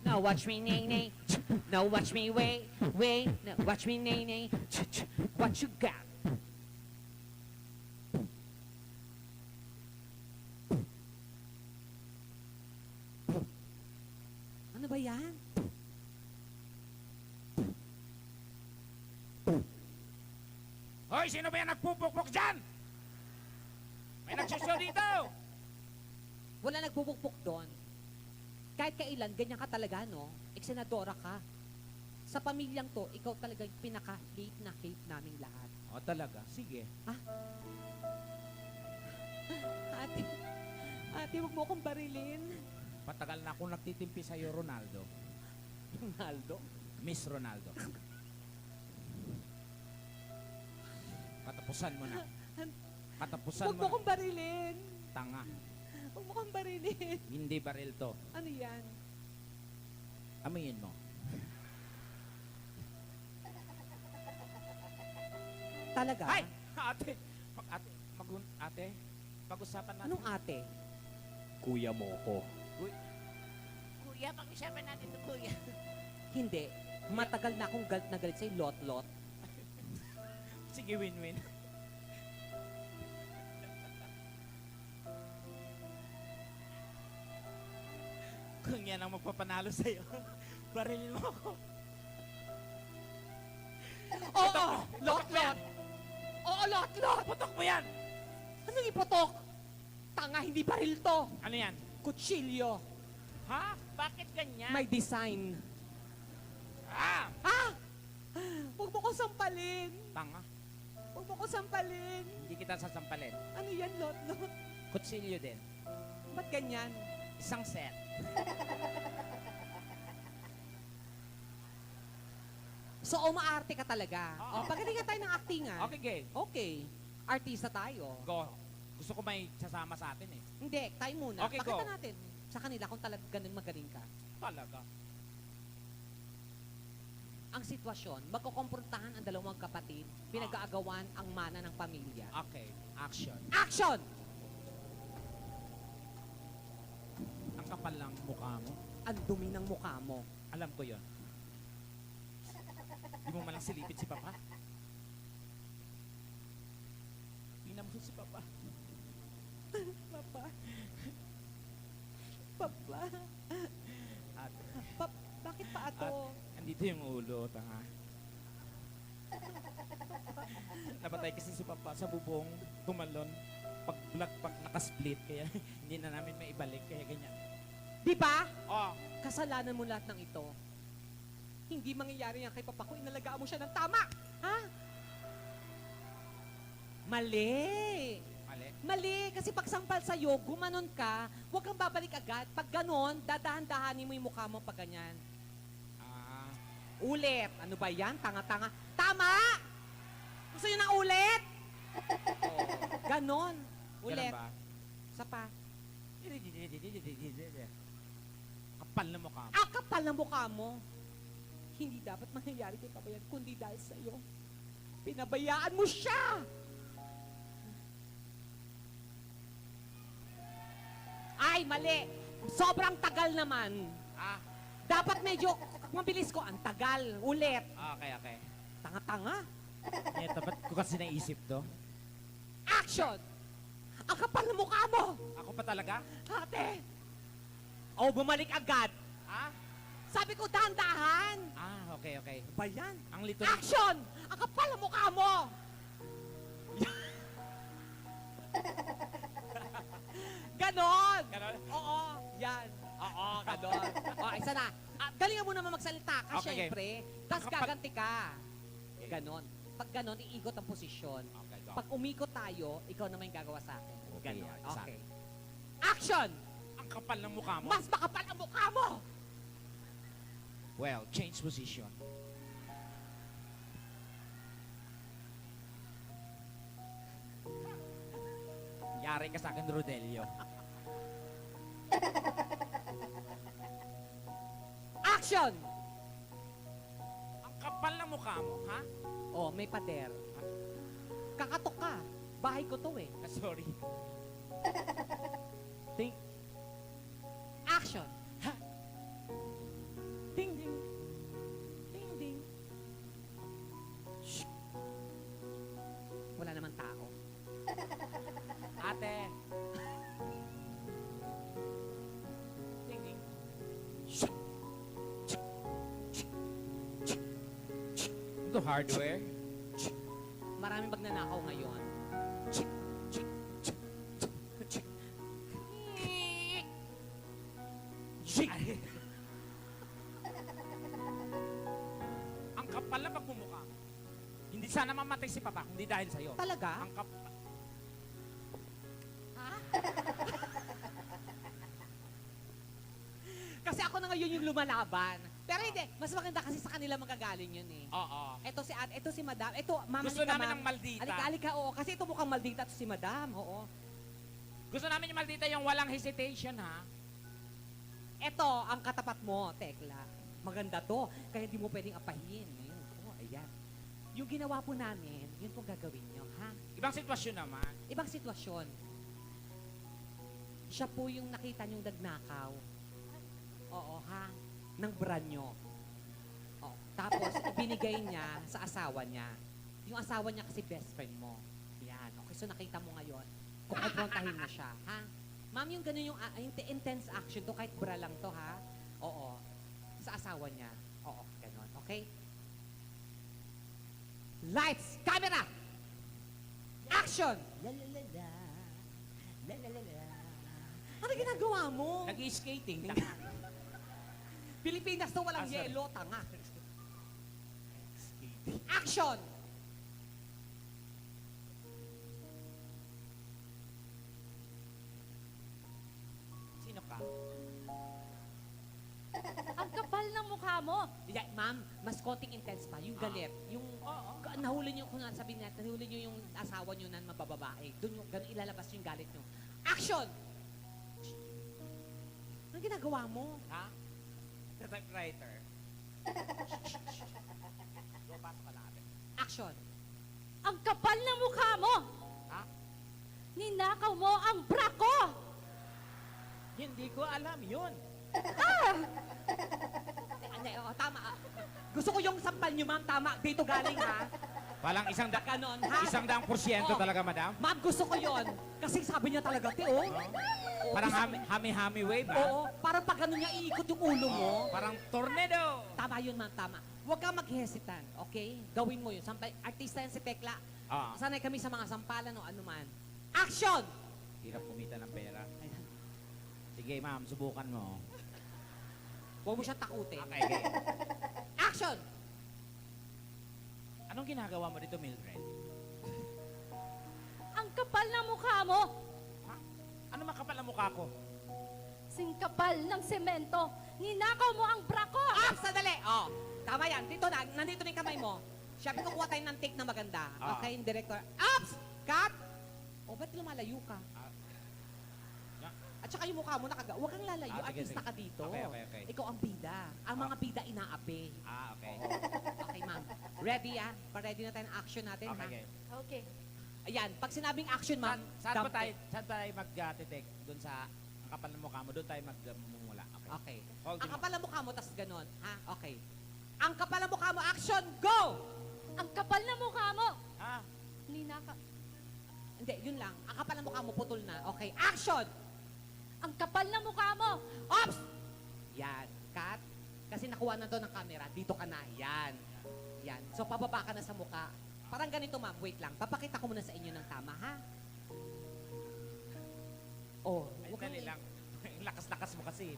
Now watch me nay nay. Now watch me wait. Wait. Now watch me nay nay. What you got? Ano ba yan? Hoy, sino ba yan nagpupukpok dyan? May nagsusyo dito! Wala nagbubukpok doon. Kahit kailan, ganyan ka talaga, no? Eksenadora ka. Sa pamilyang to, ikaw talaga yung pinaka-hate na hate naming lahat. O talaga, sige. Ate, huwag mo akong barilin. Patagal na akong nagtitimpi sa'yo, Ronaldo. Ronaldo? Miss Ronaldo. Katapusan mo na. Katapusan Huwag mo mo na. akong barilin. Tanga. Huwag mo akong barilin. Hindi baril to. Ano yan? Amuyin mo. Talaga? Ay! Ate! Ate, pag-usapan natin. Anong ate? Kuya mo ko. Kuya, pag-usapan natin ito, kuya. Hindi. Matagal na akong galit na galit sa'yo, lot-lot. Sige, win-win. Kung yan ang magpapanalo sa'yo, barilin mo ako. Oo! Lot-lot! Oo, lot-lot! Putok mo yan! Anong ipotok? Tanga, hindi baril to. Ano yan? Kutsilyo. Ha? Bakit ganyan? May design. Ah! Ah! Huwag mo ko sampalin. Tanga. Huwag mo ko sampalin. Hindi kita sasampalin. Ano yan, lot-lot? Kutsilyo din. Ba't ganyan? Isang set. So, umaarte ka talaga. Oo. O, pagaling ka tayo ng actingan. Okay, game. Okay. Artista tayo. Go. Gusto ko may sasama sa atin eh. Hindi, tayo muna. Okay, Pakita go. natin sa kanila kung talagang ganun magaling ka. Talaga. Ang sitwasyon, magkukomprontahan ang dalawang kapatid, pinag-aagawan ang mana ng pamilya. Okay. Action. Action! Ang kapal lang mukha mo. Ang dumi ng mukha mo. Alam ko yon. Di mo malang silipin si Papa. Tingnan mo si Papa. Papa. Papa. At, Bakit pa ato? andito yung ulo, tanga. Nabatay kasi si Papa sa bubong, tumalon. Pag nakasplit, kaya hindi na namin maibalik, kaya ganyan. Di ba? Oh, Kasalanan mo lahat ng ito. Hindi mangyayari yan kay Papa ko. Inalagaan mo siya ng tama. Ha? Mali. mali. Mali, kasi pag sampal sa'yo, gumanon ka, huwag kang babalik agad. Pag ganon, dadahan-dahanin mo yung mukha mo pag ganyan. Ah, Ulit. Ano ba yan? Tanga-tanga. Tama! Gusto nyo ng ulit? Oo. Ganon. Ulit. ganun ba? Isa pa. Kapal na mukha mo. Ah, kapal ng mukha mo. Hindi dapat mangyayari kay Pabayan, kundi dahil sa'yo. Pinabayaan mo siya! Ay, mali. Sobrang tagal naman. Ah, Dapat medyo mabilis ko. Ang tagal. Ulit. okay. Tanga-tanga. Ito, ba't ko kasi naisip to? Action! Ang kapal ng mukha mo! Ako pa talaga? Ate! Oh, bumalik agad. Ah? Sabi ko, dahan-dahan. Ah, okay. Ba yan? Ang lito Action! Ang kapal ng mukha mo! Ganon! Ganon? Oo, yan. Oo, ganon. Isa na. Galingan mo naman magsalita ka, Okay, syempre. Tapos Ang kapal- gaganti ka. Ganon. Pag ganon, iikot ang posisyon. Okay, go. Pag umikot tayo, ikaw naman yung gagawa sa akin. Okay, Ganon. isa. Okay. Action! Ang kapal ng mukha mo. Mas makapal ang mukha mo! Well, change position. Yari ka sa akin, Rodelio. Action! Ang kapal ng mukha mo, ha? Oh, may pader. Kakatok ka. Bahay ko to eh. Ah, sorry. Ting. Action. Ha. Ding ding. Ding ding. Shh. Wala naman tao. Ate. Ding ding. Shh. Ito hardware. Maraming magnanakaw ngayon. Ay. Ang kapal na pagmumukha mo. Hindi sana mamatay si Papa, hindi dahil sa'yo. Talaga? Ang kapal. Ha? Kasi ako na ngayon yung lumalaban. Pero hindi, mas maganda kasi sa kanila magagaling yun eh. Oo. Ito si ate, ito si madam, ito mama Gusto halika, namin ma'am. ng maldita. Halika, oo. Kasi ito mukhang maldita to si madam, oo. Gusto namin yung maldita yung walang hesitation, ha? Ito, ang katapat mo, Tekla. Maganda to. Kaya di mo pwedeng apahin. Ayun, oh, ayan. Yung ginawa po namin, yun pong gagawin nyo, ha? Ibang sitwasyon naman. Ibang sitwasyon. Siya po yung nakita niyong nagnakaw. Oo, ha? Ng brand nyo. Oo. Tapos, ibinigay niya sa asawa niya. Yung asawa niya kasi best friend mo. Yan. Okay, so nakita mo ngayon. Kukonfrontahin na siya, ha? Ma'am, yung ganun yung intense action to, kahit bra lang to, ha? Oo. Sa asawa niya. Oo, ganun. Okay? Lights! Camera! Action! Ano ginagawa mo? Nag-skating. Pilipinas to walang sorry. yelo, tanga. Action! Sino ka? Ang kapal ng mukha mo. Yeah, ma'am, mas konting intense pa. Yung galit. Yung nahuli nyo, kung sabihin natin, nahuli nyo yung asawa nyo na mabababae. Doon yung ganun ilalabas yung galit nyo. Action! Ano ginagawa mo? Ha? Sa typewriter. Go, pasok ka natin. Action! Ang kapal ng mukha mo. Ha? Ninakaw mo ang bra ko. Hindi ko alam yun. Hindi, oo, tama. Gusto ko yung sampal nyo, ma'am. Tama. Dito galing, ha? Walang Ganon, ha? 100% Oo. talaga, madam. Ma'am, gusto ko yon. Kasi sabi niya talaga, te, oh. Parang gusto- hami-hami wave, ha? Oo, parang pag ganun niya iikot yung ulo mo. Parang tornado. Tama yun, ma'am, tama. Huwag kang mag-hesitant, okay? Gawin mo yun. Artista yan si Tekla. Ah. Sanay kami sa mga sampalan o anuman. Action! Hirap kumita ng pera. Sige, ma'am, subukan mo. Huwag mo siya takutin. Okay. Action! Anong ginagawa mo dito, Mildred? Ang kapal ng mukha mo. Ha? Ano makapal ang mukha ko? Singkapal ng semento. Ninakaw mo ang bra ko. Ops, sandali! Oh, tama yan. Dito na, nandito na yung kamay mo. Siyempre, kukuha tayo ng take na maganda. Ah. Okay, director. Ops! Cut! O, ba't lumalayo ka? Ah. Yeah. At saka yung mukha mo nakaga. Huwag kang lalayo. Ah, sige, Artista sige. ka dito. Okay. Ikaw ang bida. Ang mga bida inaapi. Okay. Okay, ma'am. Ready, ah? Pa-ready na tayo ng action natin, ha? Okay. Okay. Ayan, pag sinabing action, ma'am, Saan dump ba tayo, it. saan tayo mag-detect? Doon sa ang kapal ng mukha mo, doon tayo magmumula. Okay. Okay. Hold Ang mo. kapal ng mukha mo, tas ganon. Ha? Okay. Ang kapal ng mukha mo, action, go! Ang kapal ng mukha mo. Ha? Ninakaw. Hindi, yun lang. Ang kapal ng mukha mo, putol na. Okay, action! Ang kapal ng mukha mo. Ops! Yan, cut. Kasi nakuha na doon ng camera. Dito ka na. Yan. Yan. So, pababa ka na sa mukha. Parang ganito, ma'am. Wait lang. Papakita ko muna sa inyo ng tama, ha? Oh, Ay, huwag kang- dali lang. Lakas-lakas mo kasi.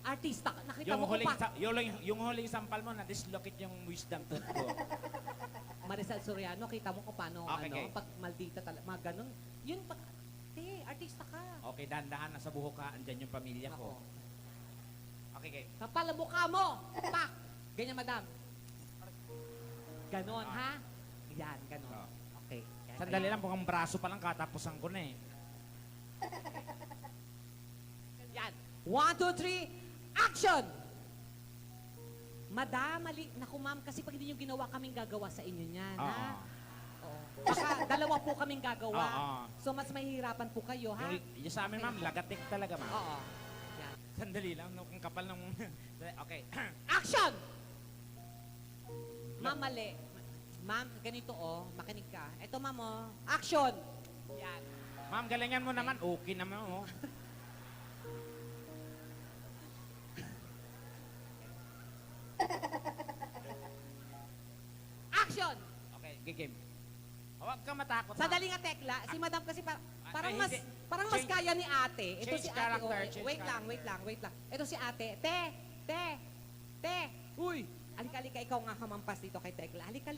Artista ka. Nakita yung, mo ko huling, pa. yung huling sampal mo, na-dislocate yung wisdom tooth ko. Maricel Soriano, kita mo kung paano, Okay, okay. pag maldita talaga, mga ganun. Yun, pag, artista ka. Okay, dahan-dahan. Nasa buhok ka. Andyan yung pamilya ko. Ako. Okay, okay. Kapal ang mukha mo. Pak! Ganyan, madam. Ganon, ha? Yan, ganon. Ah. Okay. Yan, Sandali ayan. lang, mukhang braso pa lang katapusan ko na eh. Yan. 1, 2, 3, action! Madam, mali. Naku, ma'am, kasi pag hindi nyo ginawa, kaming gagawa sa inyo niyan, ha? Oo. Oo. Baka dalawa po kaming gagawa. Oo. So, mas mahihirapan po kayo, ha? Yung sa amin, ma'am, lagatik talaga, ma'am. Oo. Yan. Sandali lang, no, kung kapal ng... okay. Action! Ma'am, mali. Ma'am, ganito, oh. Makinig ka. Ito, ma'am, oh. Action! Yan. Ma'am, galingan mo naman. Okay naman, oh. Action! Okay, game. Huwag ka matakot. ma'am. Sandali nga, Tekla. Si Madam kasi parang Ay, mas hindi. parang mas Change- kaya ni ate. Ito change si ate. character, oh, change wait lang, character. wait lang. Ito si ate. Te. Uy! Halika, ikaw nga hamampas dito kay Tekla. Halika.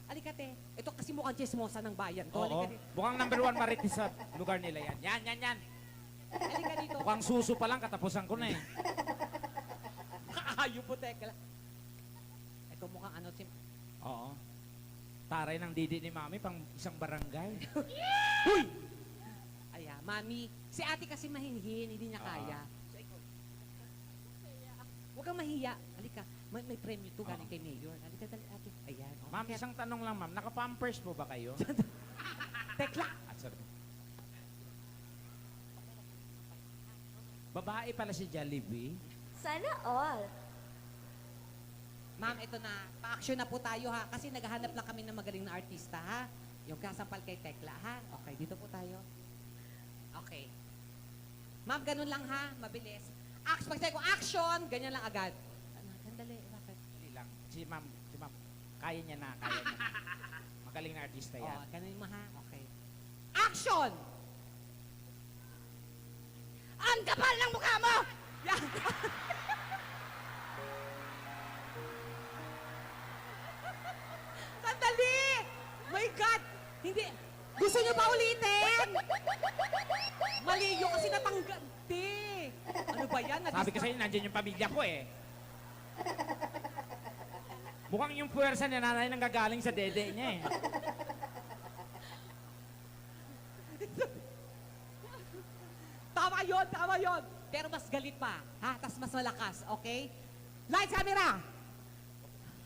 Halika, te. Ito kasi mukhang chismosa ng bayan to. Oo. Halika dito. Mukhang number 1 marites sa lugar nila yan. Yan. Halika dito. Mukhang suso pa lang, katapusan ko na eh. Kaayo po, Tekla. Ito mukhang ano, Oo. Taray ng didi ni Mami pang isang barangay. Ayan, mami. Si ate kasi mahinhin, hindi niya kaya. So, ikaw. Huwag kang mahiya. Halika. May premyo to galing kay Mayor. Halika, dali, ate. Ayan. oh. Ma'am, isang tanong lang, ma'am. Naka-pampers po ba kayo? Tekla. Sorry. Babae pala si Jollibee. Sana all. Ma'am, ito na. Pa-action na po tayo, ha? Kasi naghahanap lang kami ng magaling na artista, ha? Yung kasampal kay Tekla, ha? Okay, dito po tayo. Okay. Ma'am, ganun lang, ha? Mabilis. Pag sabi ko, action! Ganyan lang agad. Sandali, bakit? Dali lang. Si ma'am, kaya niya na. Magaling na artista yan. Oh, ganun mo, ha? Okay. Action! Ang kapal ng mukha mo. Yan! Sandali! My God! Hindi. Gusto niyo pa ulitin? Mali yung kasi natanggal. Di. Ano ba yan? Sabi ko sa'yo, nandiyan yung pamilya ko eh. Mukhang yung puwersa ni nanay nang gagaling sa dede niya eh. Tama yon. Pero mas galit pa. Ha? Tas mas malakas. Okay? Lights, camera!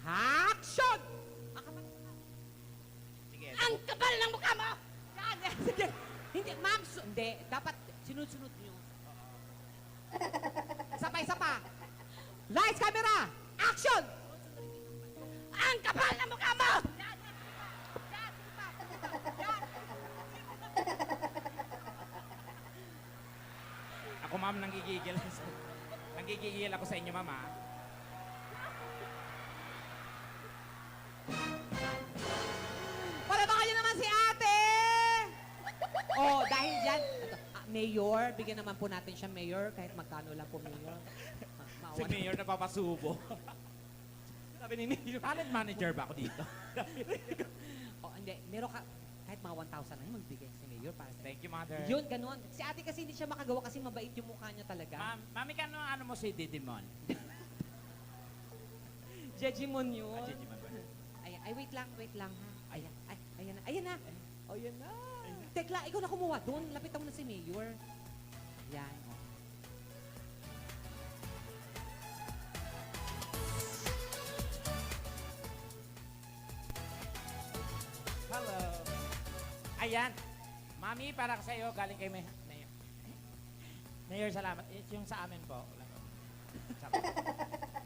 Action! Sige. Ang kapal ng mukha mo. Yan. Sige. Hindi, ma'am. Hindi. Dapat sinunod-sunod niyo. Isa pa. Lights, camera! Action! Ang kapal ng mukha mo. Ako ma'am, nanggigigil. Nanggigigil ako sa inyo, ma'am ha. Palabakan niyo naman si ate! Oh, dahil dyan, Mayor, bigyan naman po natin siya, Mayor, kahit magkano lang po, Mayor. Si Mayor na papasubo. Sabi ni Mayor. Talent manager ba ako dito? Oh, hindi. Meron ka, kahit mga 1,000 lang, magbigay si Mayor para sa Thank you, Mother. Yun, ganun. Si ate kasi hindi siya makagawa kasi mabait yung mukha niya talaga. Mami, ano mo si Didimon? Jejimon yun. Didimon ba? Ay, wait lang ha. Ayan, ayan na. Oh, yan na. Tekla, ikaw na kumuha doon. Lapitan mo na si Mayor. Yan. Oh. Hello. Ayan. Mami, para sa iyo, galing kay Mayor. Mayor, salamat. Yung sa amin po. Wala po.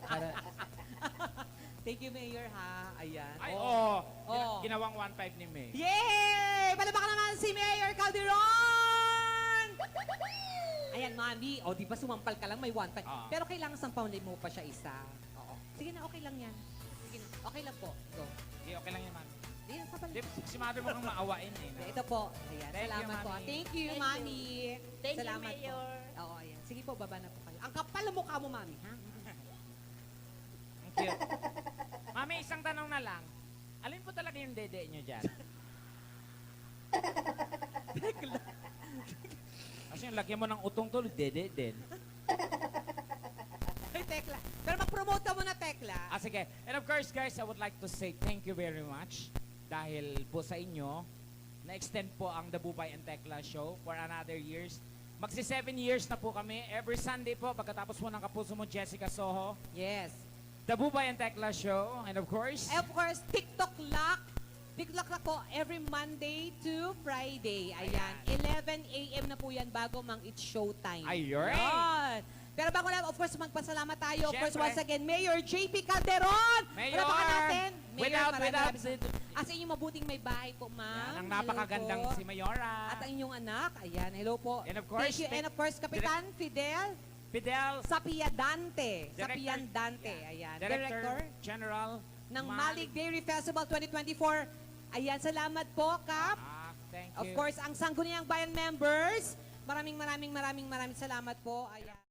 Para- Thank you, Mayor, ha. Ayan. Ay, Oh. oo. Oo. Ginawang 1.5 ni May. Yay! Palabak naman si Mayor Calderon! Ayan, Mami. O, di ba sumampal ka lang, may 1.5. Ah. Pero kailangan sampawan mo pa siya isa. Oo. Sige na, okay lang yan. Sige na. Okay lang po. Go. Okay, okay lang yan, Mami. Sige na, sampal. Di, si Mother mo kang maawain eh. No? Ito po. Ayan. Thank you, Salamat po. Mami. Thank you, Thank Mami. Thank you, Salamat Mayor. Po. Oo, ayan. Sige po, baba na po kayo. Ang kapal ng mukha mo, Mami, ha? Ang cute. Mami, isang tanong na lang. Alin po talaga yung dede nyo dyan? Kasi yung lagyan mo ng utong tuloy, dede din. Ay, Tekla. Pero mag-promote ka muna, Tekla. Ah, sige. And of course, guys, I would like to say thank you very much dahil po sa inyo, na-extend po ang The Bubay and Tekla Show for another years. Magsi 7 years na po kami. Every Sunday po, pagkatapos po ng Kapuso mo, Jessica Soho, Yes. The Bubay and Tekla Show. And of course, And of course, TikTok Lock. TikTok Lock po every Monday to Friday. Ayan. 11 a.m. na po yan bago mang it's showtime. Ayun. Yan. Pero bago lang, of course, magpasalamat tayo. Of course, Syempre. once again, Mayor JP Calderon. Mayor! Palapakan natin. Mayor, Without- maraming without- Sa inyong mabuting may bahay po, ma'am. yan, ang napakagandang Hello po. si Mayora. At ang inyong anak. Ayan, hello po. And of course, Thank you. And of course, Kapitan Fidel Fidel, Sapiadante. Director- Sapiandante. Ayan. Director General ng Malig Dairy Festival 2024. Ayan, salamat po, Kap. Thank you. Of course, ang Sangguniang Bayan members, maraming salamat po. Ayan.